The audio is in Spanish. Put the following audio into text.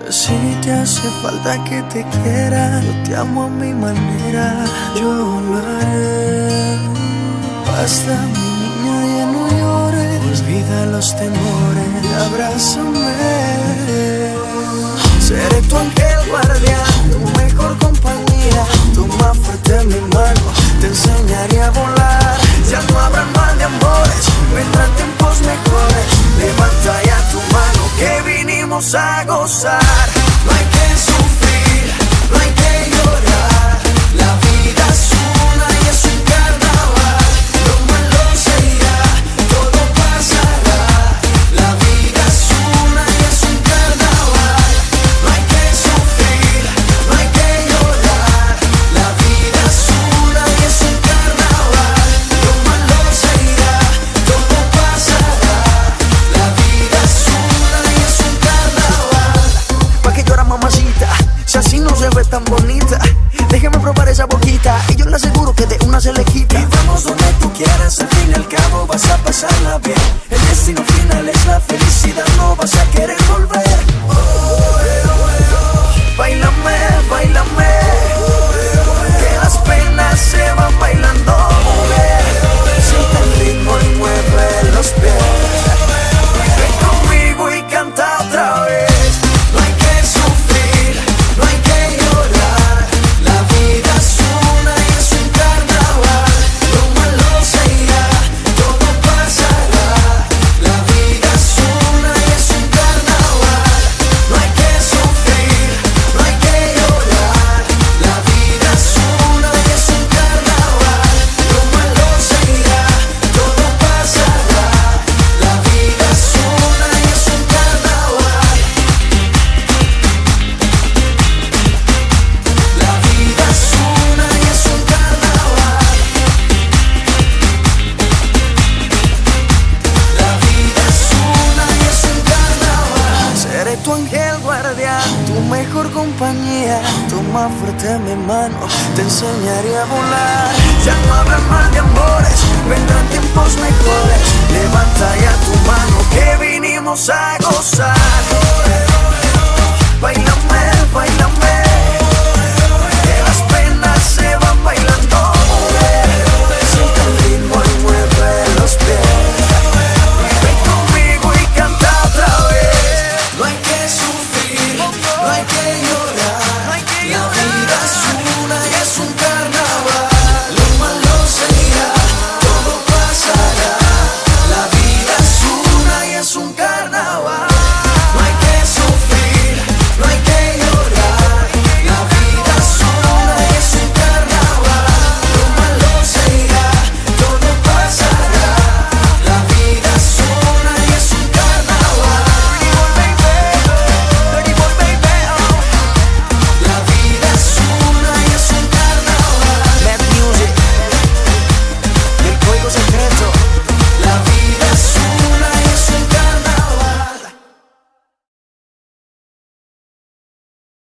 Si te hace falta que te quiera, yo te amo a mi manera, yo lo haré. Basta, mi niña, ya no llores, olvida los temores, abrázame. Seré tu ángel guardián, tu mejor compañía, toma fuerte mi mano, te enseñaré a volar. Ya no habrá mal de amores, vendrán tiempos mejores. Levanta ya tu mano que vinimos a gozar. No hay que sufrir, no hay que llorar. La vida es una y es un carnaval. Lo malo se irá, todo pasará. La vida es una y es un carnaval. No hay que sufrir, no hay que llorar. La vida es una y es un carnaval. Lo malo se irá, todo pasará. La vida es una y es un carnaval. ¿Pa' qué llora, mamacita? Si así no se ve tan bonita, déjame probar esa boquita y yo le aseguro que de una se le quita. Y vamos donde tú quieras, al fin y al cabo vas a pasarla bien. El destino final es la felicidad, no vas a querer volver. Báilame, báilame, que las penas se van bailando. Siente el ritmo y mueve los pies. Ven conmigo y canta otra vez. No hay que sufrir, no hay que llorar. La vida es una y es un carnaval. Lo malo se irá, todo pasará. La vida es una y es un carnaval. No hay que sufrir, no hay que llorar. La vida es una y es un carnaval. Lo malo se irá, todo pasará. La vida es una y es un carnaval. La vida es una y es un carnaval. La vida es una y es un carnaval. Seré tu ángel guardián, tu mejor compañía. Toma fuerte mi mano, te enseñaré a volar. Ya no habrá mal de amores, vendrán tiempos mejores. Levanta ya tu mano que vinimos a gozar.